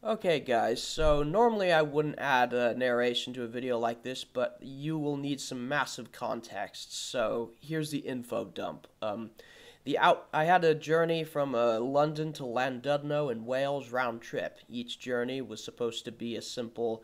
Okay guys, so normally I wouldn't add a narration to a video like this, but you will need some massive context, so here's the info dump. I had a journey from London to Llandudno in Wales round trip. Each journey was supposed to be a simple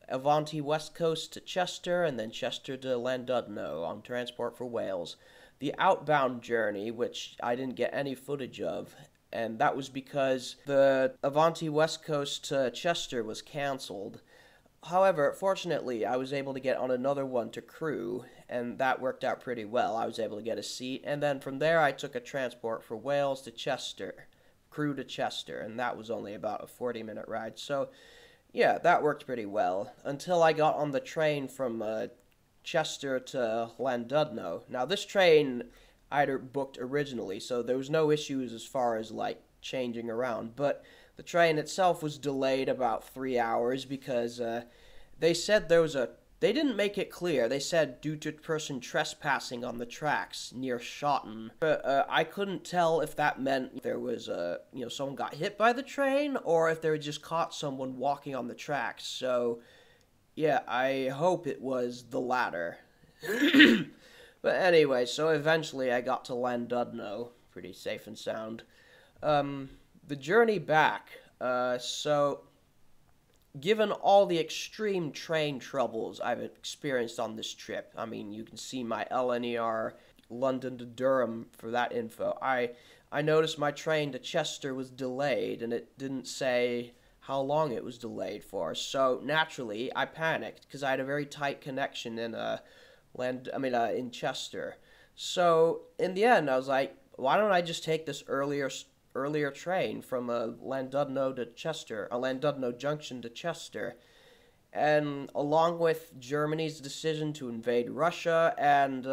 Avanti west coast to Chester, and then Chester to Llandudno on Transport for Wales. The outbound journey, which I didn't get any footage of, and that was because the Avanti west coast to Chester was cancelled. However, fortunately, I was able to get on another one to Crewe, and that worked out pretty well. I was able to get a seat, and then from there I took a Transport for Wales to Chester, Crewe to Chester, and that was only about a 40-minute ride. So, yeah, that worked pretty well, until I got on the train from Chester to Llandudno. Now, this train I'd booked originally, so there was no issues as far as, like, changing around, but the train itself was delayed about 3 hours because they said they didn't make it clear. They said due to person trespassing on the tracks near Shotton. But I couldn't tell if that meant there was someone got hit by the train or if they just caught someone walking on the tracks. So yeah, I hope it was the latter. But anyway, so eventually I got to Llandudno, pretty safe and sound. The journey back, so given all the extreme train troubles I've experienced on this trip, I mean, you can see my LNER London to Durham for that info. I noticed my train to Chester was delayed, and it didn't say how long it was delayed for. So naturally, I panicked because I had a very tight connection in in Chester. So in the end, I was like, why don't I just take this earlier train from Llandudno to Chester, Llandudno Junction to Chester, and along with Germany's decision to invade Russia and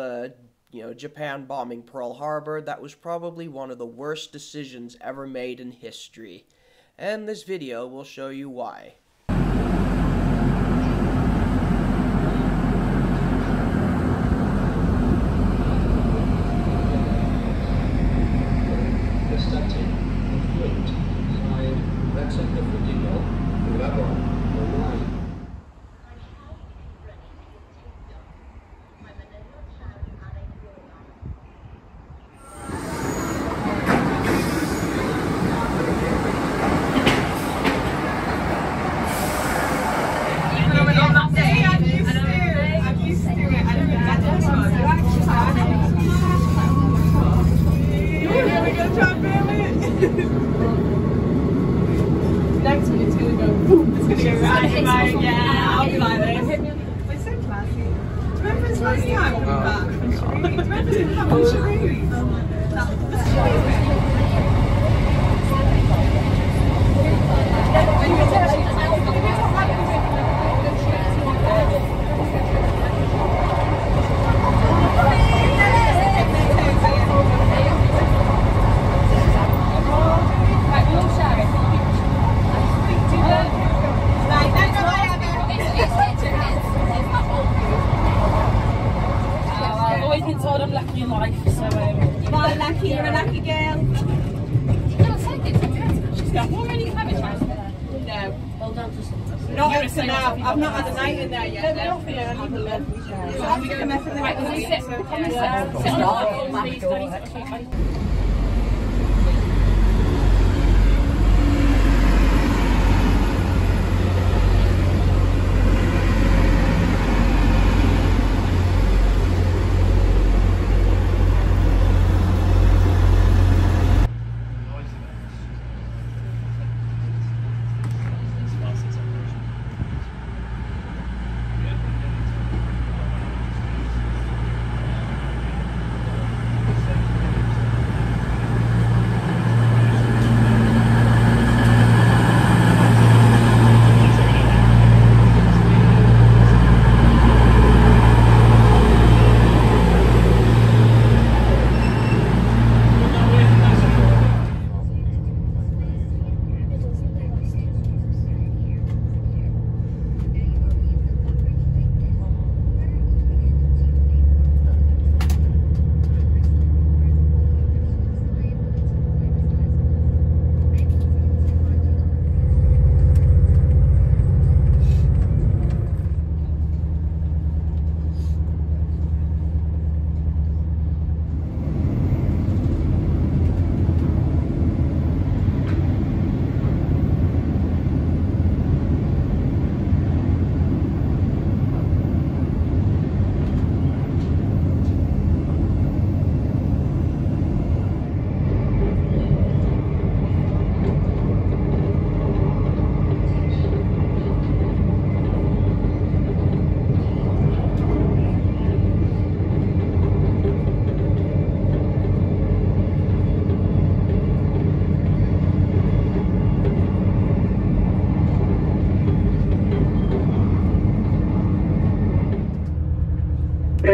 Japan bombing Pearl Harbor, that was probably one of the worst decisions ever made in history. And this video will show you why. Next one, it's gonna go boom. It's gonna go right. Yeah, I'll be like this. We're so classy. Do you remember his first time when we were back from Sheree? Do you remember him having You're a lucky girl. She's got how many cabbage house? No. Well done to not up to now. I've not had a night in there yet. No, not for you. I need a love. So I'm going to mess with the sit.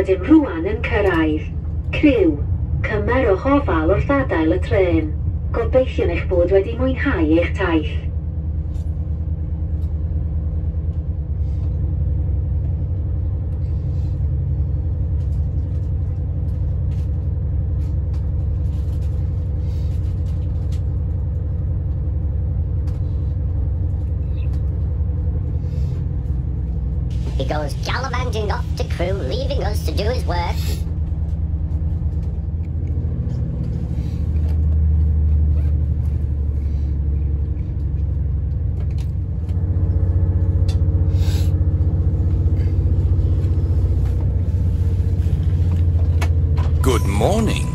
rydym rwan yn cyrraedd. Criw, cymer o hofal wrth adael y tren. Gobeithio'n eich bod wedi mwynhau eich taith. He goes gallivanting off to Crewe, leaving us to do his work. Good morning.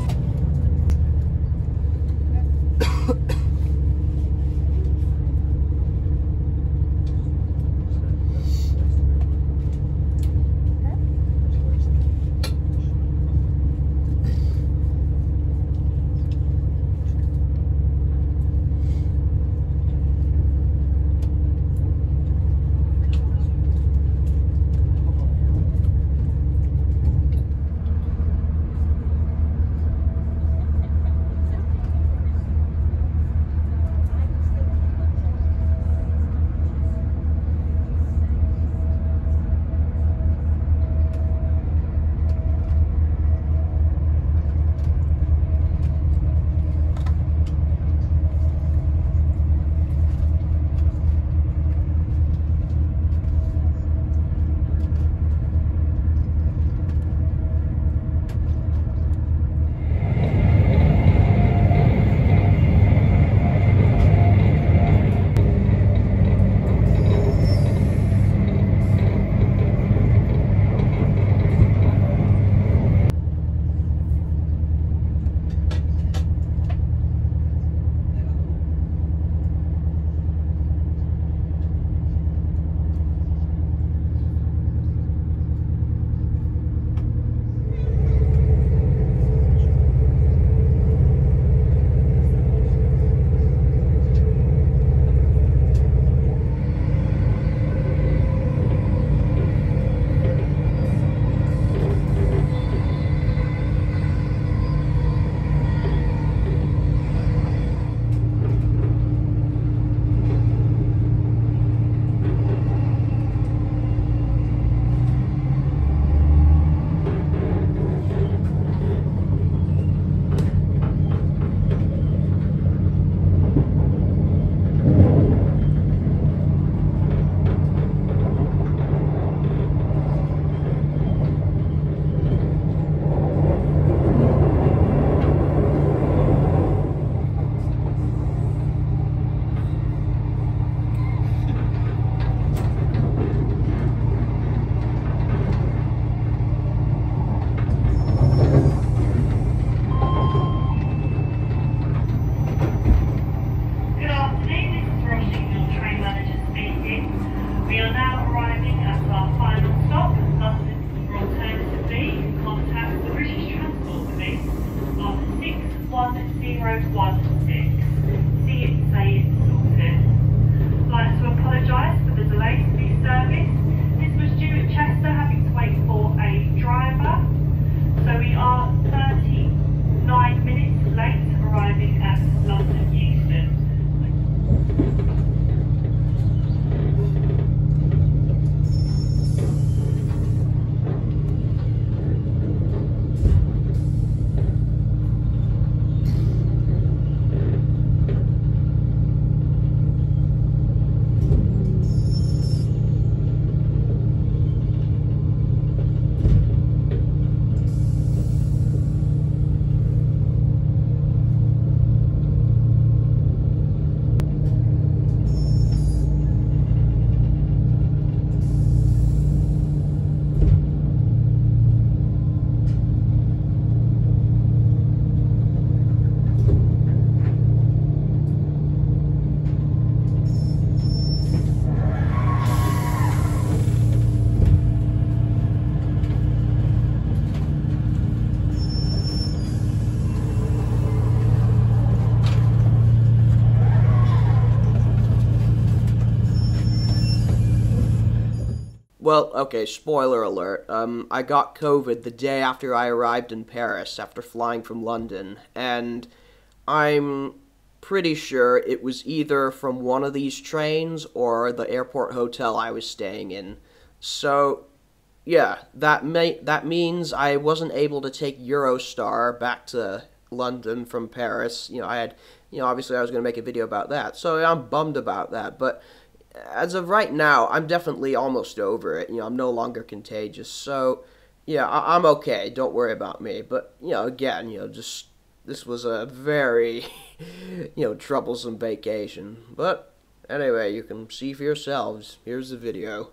Well, okay, spoiler alert. I got COVID the day after I arrived in Paris after flying from London, and I'm pretty sure it was either from one of these trains or the airport hotel I was staying in. So, yeah, that means I wasn't able to take Eurostar back to London from Paris. Obviously I was going to make a video about that, so I'm bummed about that, but as of right now, I'm definitely almost over it. I'm no longer contagious, so yeah, I'm okay. Don't worry about me. But again, just this was a very, troublesome vacation. But anyway, you can see for yourselves. Here's the video.